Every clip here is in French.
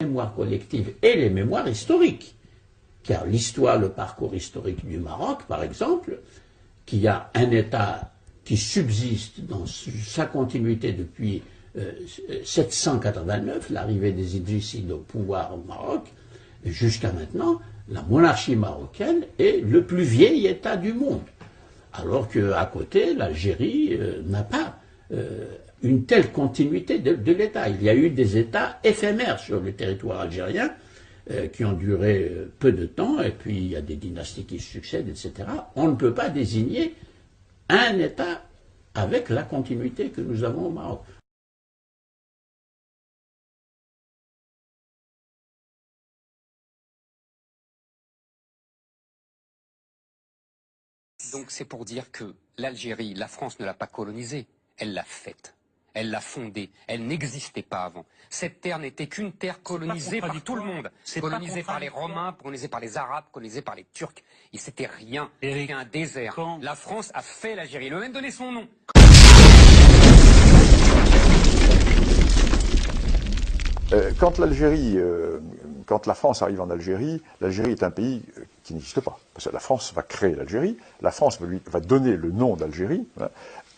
mémoire collective et les mémoires historiques. Car l'histoire, le parcours historique du Maroc, par exemple, qui a un État qui subsiste dans sa continuité depuis 789, l'arrivée des Idrissides au pouvoir au Maroc, jusqu'à maintenant, la monarchie marocaine est le plus vieil État du monde. Alors qu'à côté, l'Algérie n'a pas une telle continuité de l'État. Il y a eu des États éphémères sur le territoire algérien qui ont duré peu de temps, et puis il y a des dynasties qui succèdent, etc. On ne peut pas désigner un État avec la continuité que nous avons au Maroc. Donc c'est pour dire que l'Algérie, la France ne l'a pas colonisée, elle l'a faite. Elle l'a fondée, elle n'existait pas avant. Cette terre n'était qu'une terre colonisée par tout le monde. Colonisée par les Romains, colonisée par les Arabes, colonisée par les Turcs. Et c'était rien, c'était un désert. La France a fait l'Algérie, elle lui a même donné son nom. Quand la France arrive en Algérie, l'Algérie est un pays qui n'existe pas. Parce que la France va créer l'Algérie, la France va donner le nom d'Algérie, hein,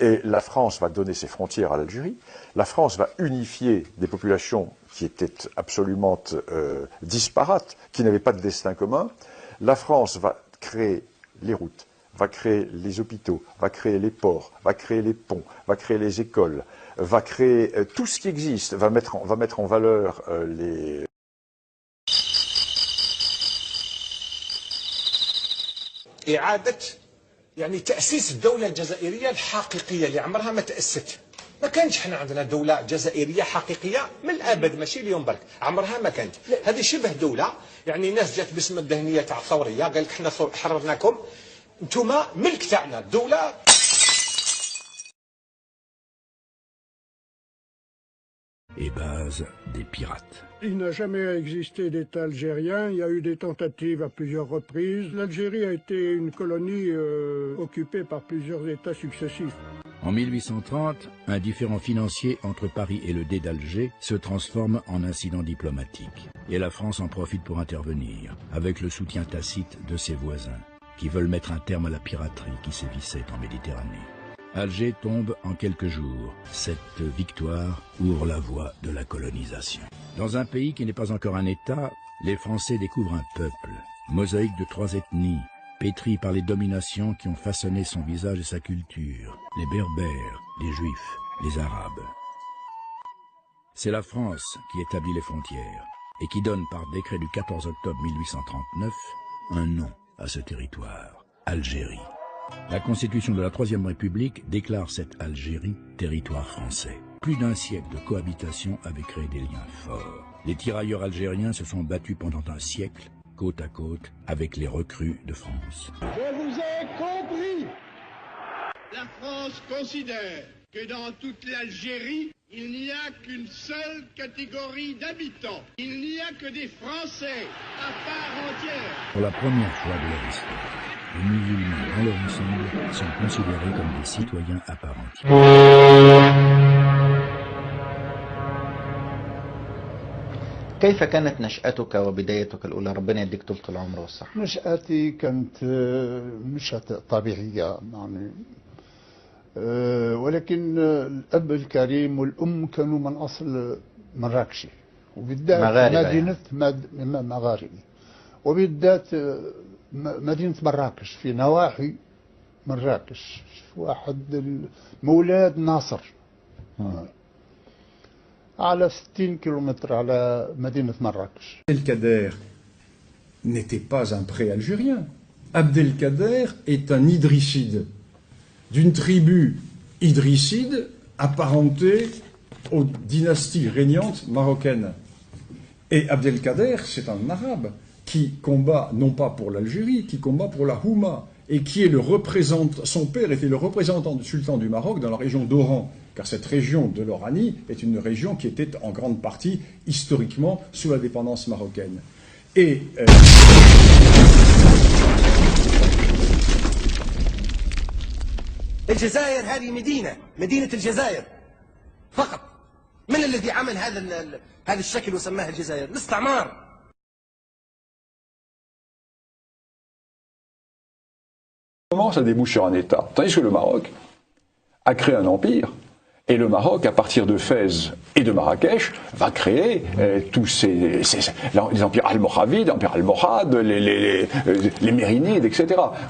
et la France va donner ses frontières à l'Algérie. La France va unifier des populations qui étaient absolument disparates, qui n'avaient pas de destin commun. La France va créer les routes, va créer les hôpitaux, va créer les ports, va créer les ponts, va créer les écoles, va créer tout ce qui existe, va mettre en valeur les... إعادة يعني تأسيس الدولة الجزائرية الحقيقية اللي عمرها ما تأسست. ما كانش حنا عندنا دولة جزائرية حقيقية من الأبد، ماشي اليوم برك، عمرها ما كانت. هذه شبه دولة، يعني ناس جات باسم الدهنية تاع الثورية، قال لك حنا حررناكم، انتوما ملك تاعنا، الدولة. Et base des pirates. Il n'a jamais existé d'État algérien, il y a eu des tentatives à plusieurs reprises. L'Algérie a été une colonie occupée par plusieurs États successifs. En 1830, un différend financier entre Paris et le Dey d'Alger se transforme en incident diplomatique. Et la France en profite pour intervenir, avec le soutien tacite de ses voisins, qui veulent mettre un terme à la piraterie qui sévissait en Méditerranée. Alger tombe en quelques jours. Cette victoire ouvre la voie de la colonisation. Dans un pays qui n'est pas encore un État, les Français découvrent un peuple, mosaïque de 3 ethnies, pétri par les dominations qui ont façonné son visage et sa culture, les Berbères, les Juifs, les Arabes. C'est la France qui établit les frontières et qui donne par décret du 14 octobre 1839 un nom à ce territoire, Algérie. La Constitution de la Troisième République déclare cette Algérie territoire français. Plus d'un siècle de cohabitation avait créé des liens forts. Les tirailleurs algériens se sont battus pendant un siècle, côte à côte, avec les recrues de France. Je vous ai compris. La France considère que dans toute l'Algérie, il n'y a qu'une seule catégorie d'habitants. Il n'y a que des Français à part entière. Pour la première fois de leur histoire, les musulmans dans leur ensemble sont considérés comme des citoyens à part entière. كيف كانت نشأتك وبدايتك الأولى؟ ربنا يديك طول العمر والصحة. نشأتي كانت نشأة طبيعية يعني، ولكن الأب الكريم والأم كانوا من أصل مراكشي، وبالذات مدينة مغاربي، وبالذات مدينة مراكش في نواحي مراكش، واحد مولاد ناصر على 60 كيلومتر على مدينة مراكش. Abdelkader n'était pas un pré-algérien. Abdelkader est un idrisside, d'une tribu idrisside apparentée aux dynasties régnantes marocaines. Et Abdelkader, c'est un arabe qui combat non pas pour l'Algérie, qui combat pour la Houma, et qui est le représentant, son père était le représentant du sultan du Maroc dans la région d'Oran, car cette région de l'Oranie est une région qui était en grande partie historiquement sous la dépendance marocaine. Et الجزائر هذه مدينة الجزائر فقط، من الذي عمل هذا الشكل وسماه الجزائر؟ الاستعمار. Comment ça débouche sur un État? Tandis que le Maroc a créé un empire, et le Maroc, à partir de Fès et de Marrakech, va créer tous les empires almoravides, l'empire almohade, les mérinides, etc.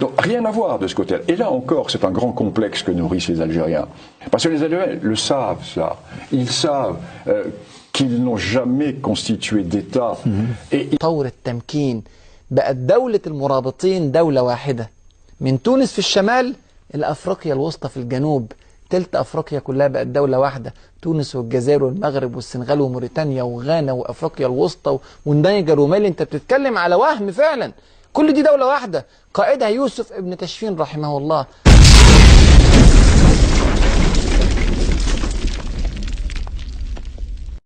Donc rien à voir de ce côté-là. Et là encore, c'est un grand complexe que nourrissent les Algériens. Parce que les Algériens le savent, ça. Ils savent qu'ils n'ont jamais constitué d'État. طور التمكين بقت دولة المرابطين دولة واحدة من تونس في الشمال إلى أفريقيا الوسطى في الجنوب. تلت أفريقيا كلها بقت دولة واحدة، تونس والجزائر والمغرب والسنغال وموريتانيا وغانا وأفريقيا الوسطى والنيجر ومالي. أنت بتتكلم على وهم فعلا. كل دي دولة واحدة قائدها يوسف ابن تشفين رحمه الله.